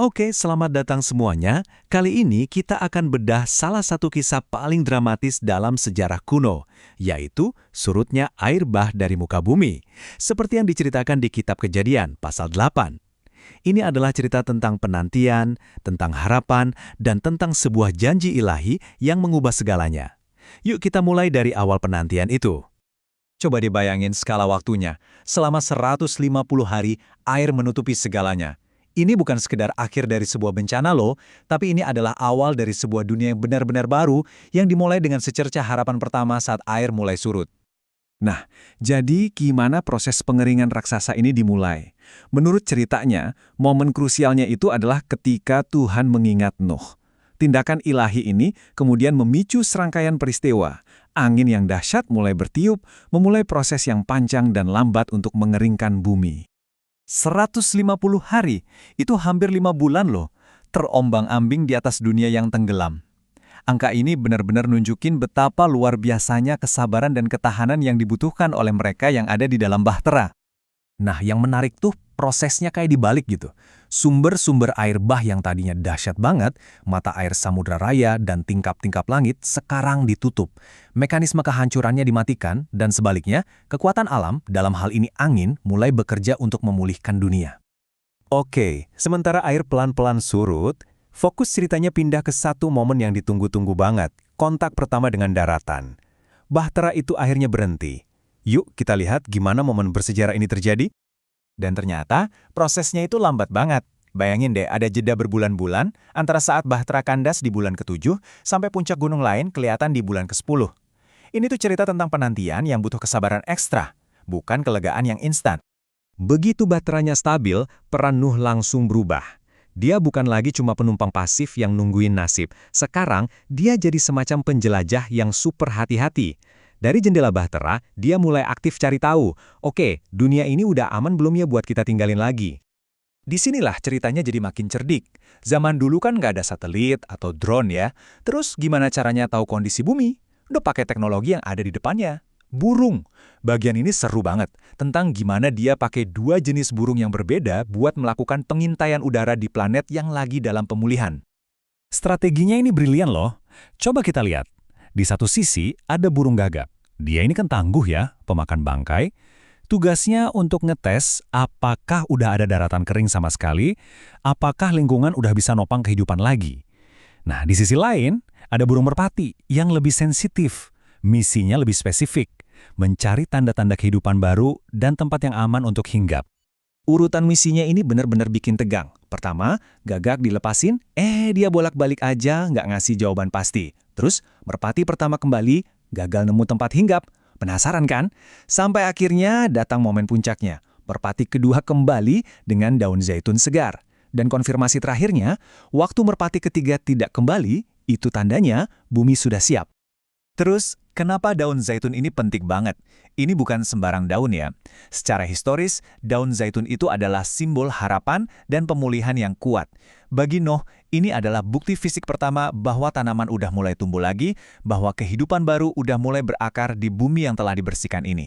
Oke, selamat datang semuanya. Kali ini kita akan bedah salah satu kisah paling dramatis dalam sejarah kuno, yaitu surutnya air bah dari muka bumi. Seperti yang diceritakan di Kitab Kejadian, pasal 8. Ini adalah cerita tentang penantian, tentang harapan, dan tentang sebuah janji ilahi yang mengubah segalanya. Yuk kita mulai dari awal penantian itu. Coba dibayangin skala waktunya. Selama 150 hari, air menutupi segalanya. Ini bukan sekedar akhir dari sebuah bencana loh, tapi ini adalah awal dari sebuah dunia yang benar-benar baru yang dimulai dengan secercah harapan pertama saat air mulai surut. Nah, jadi gimana proses pengeringan raksasa ini dimulai? Menurut ceritanya, momen krusialnya itu adalah ketika Tuhan mengingat Nuh. Tindakan ilahi ini kemudian memicu serangkaian peristiwa. Angin yang dahsyat mulai bertiup, memulai proses yang panjang dan lambat untuk mengeringkan bumi. 150 hari, itu hampir 5 bulan loh, terombang-ambing di atas dunia yang tenggelam. Angka ini benar-benar nunjukin betapa luar biasanya kesabaran dan ketahanan yang dibutuhkan oleh mereka yang ada di dalam bahtera. Nah, yang menarik tuh prosesnya kayak dibalik gitu. Sumber-sumber air bah yang tadinya dahsyat banget, mata air samudra raya dan tingkap-tingkap langit sekarang ditutup. Mekanisme kehancurannya dimatikan dan sebaliknya, kekuatan alam, dalam hal ini angin, mulai bekerja untuk memulihkan dunia. Oke, sementara air pelan-pelan surut, fokus ceritanya pindah ke satu momen yang ditunggu-tunggu banget, kontak pertama dengan daratan. Bahtera itu akhirnya berhenti. Yuk kita lihat gimana momen bersejarah ini terjadi. Dan ternyata, prosesnya itu lambat banget. Bayangin deh, ada jeda berbulan-bulan antara saat bahtera kandas di bulan ke-7 sampai puncak gunung lain kelihatan di bulan ke-10. Ini tuh cerita tentang penantian yang butuh kesabaran ekstra, bukan kelegaan yang instan. Begitu bahteranya stabil, peran Nuh langsung berubah. Dia bukan lagi cuma penumpang pasif yang nungguin nasib. Sekarang, dia jadi semacam penjelajah yang super hati-hati. Dari jendela bahtera, dia mulai aktif cari tahu, oke, dunia ini udah aman belum ya buat kita tinggalin lagi? Disinilah ceritanya jadi makin cerdik. Zaman dulu kan nggak ada satelit atau drone ya. Terus gimana caranya tahu kondisi bumi? Udah pakai teknologi yang ada di depannya. Burung. Bagian ini seru banget. Tentang gimana dia pakai 2 jenis burung yang berbeda buat melakukan pengintaian udara di planet yang lagi dalam pemulihan. Strateginya ini brilian loh. Coba kita lihat. Di satu sisi ada burung gagak. Dia ini kan tangguh ya, pemakan bangkai. Tugasnya untuk ngetes apakah udah ada daratan kering sama sekali, apakah lingkungan udah bisa nopang kehidupan lagi. Nah, di sisi lain ada burung merpati yang lebih sensitif. Misinya lebih spesifik, mencari tanda-tanda kehidupan baru dan tempat yang aman untuk hinggap. Urutan misinya ini benar-benar bikin tegang. Pertama, gagak dilepasin, dia bolak-balik aja nggak ngasih jawaban pasti. Terus, merpati pertama kembali, gagal nemu tempat hinggap. Penasaran kan? Sampai akhirnya datang momen puncaknya. Merpati kedua kembali dengan daun zaitun segar. Dan konfirmasi terakhirnya, waktu merpati ketiga tidak kembali, itu tandanya bumi sudah siap. Terus, kenapa daun zaitun ini penting banget? Ini bukan sembarang daun ya. Secara historis, daun zaitun itu adalah simbol harapan dan pemulihan yang kuat. Bagi Nuh, ini adalah bukti fisik pertama bahwa tanaman udah mulai tumbuh lagi, bahwa kehidupan baru udah mulai berakar di bumi yang telah dibersihkan ini.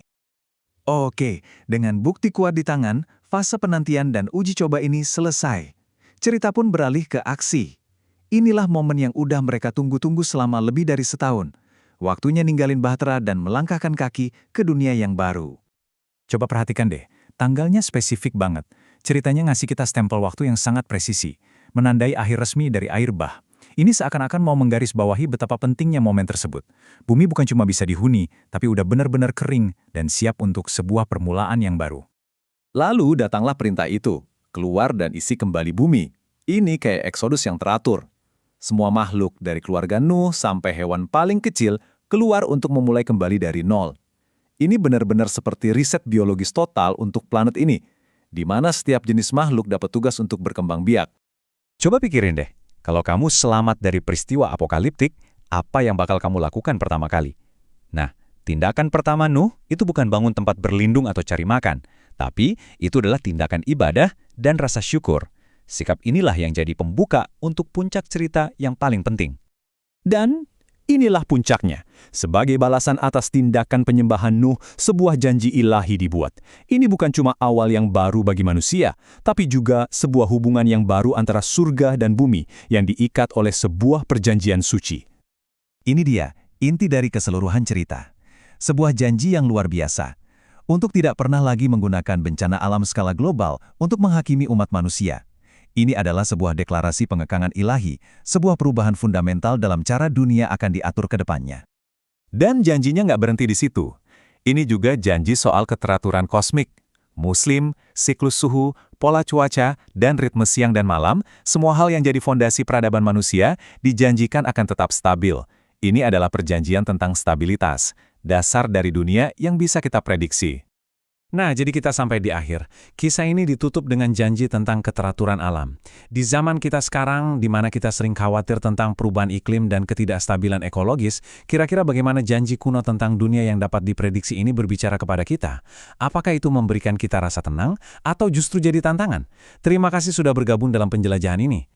Oke, dengan bukti kuat di tangan, fase penantian dan uji coba ini selesai. Cerita pun beralih ke aksi. Inilah momen yang udah mereka tunggu-tunggu selama lebih dari setahun. Waktunya ninggalin bahtera dan melangkahkan kaki ke dunia yang baru. Coba perhatikan deh, tanggalnya spesifik banget. Ceritanya ngasih kita stempel waktu yang sangat presisi, menandai akhir resmi dari air bah. Ini seakan-akan mau menggarisbawahi betapa pentingnya momen tersebut. Bumi bukan cuma bisa dihuni, tapi udah benar-benar kering dan siap untuk sebuah permulaan yang baru. Lalu datanglah perintah itu, keluar dan isi kembali bumi. Ini kayak eksodus yang teratur. Semua makhluk dari keluarga Nuh sampai hewan paling kecil keluar untuk memulai kembali dari nol. Ini benar-benar seperti riset biologis total untuk planet ini, di mana setiap jenis makhluk dapat tugas untuk berkembang biak. Coba pikirin deh, kalau kamu selamat dari peristiwa apokaliptik, apa yang bakal kamu lakukan pertama kali? Nah, tindakan pertama Nuh itu bukan bangun tempat berlindung atau cari makan, tapi itu adalah tindakan ibadah dan rasa syukur. Sikap inilah yang jadi pembuka untuk puncak cerita yang paling penting. Dan Inilah puncaknya. Sebagai balasan atas tindakan penyembahan Nuh, sebuah janji ilahi dibuat. Ini bukan cuma awal yang baru bagi manusia, tapi juga sebuah hubungan yang baru antara surga dan bumi yang diikat oleh sebuah perjanjian suci. Ini dia, inti dari keseluruhan cerita. Sebuah janji yang luar biasa. Untuk tidak pernah lagi menggunakan bencana alam skala global untuk menghakimi umat manusia. Ini adalah sebuah deklarasi pengekangan ilahi, sebuah perubahan fundamental dalam cara dunia akan diatur ke depannya. Dan janjinya nggak berhenti di situ. Ini juga janji soal keteraturan kosmik. Muslim, siklus suhu, pola cuaca, dan ritme siang dan malam, semua hal yang jadi fondasi peradaban manusia dijanjikan akan tetap stabil. Ini adalah perjanjian tentang stabilitas, dasar dari dunia yang bisa kita prediksi. Nah, jadi kita sampai di akhir. Kisah ini ditutup dengan janji tentang keteraturan alam. Di zaman kita sekarang, di mana kita sering khawatir tentang perubahan iklim dan ketidakstabilan ekologis, kira-kira bagaimana janji kuno tentang dunia yang dapat diprediksi ini berbicara kepada kita? Apakah itu memberikan kita rasa tenang, atau justru jadi tantangan? Terima kasih sudah bergabung dalam penjelajahan ini.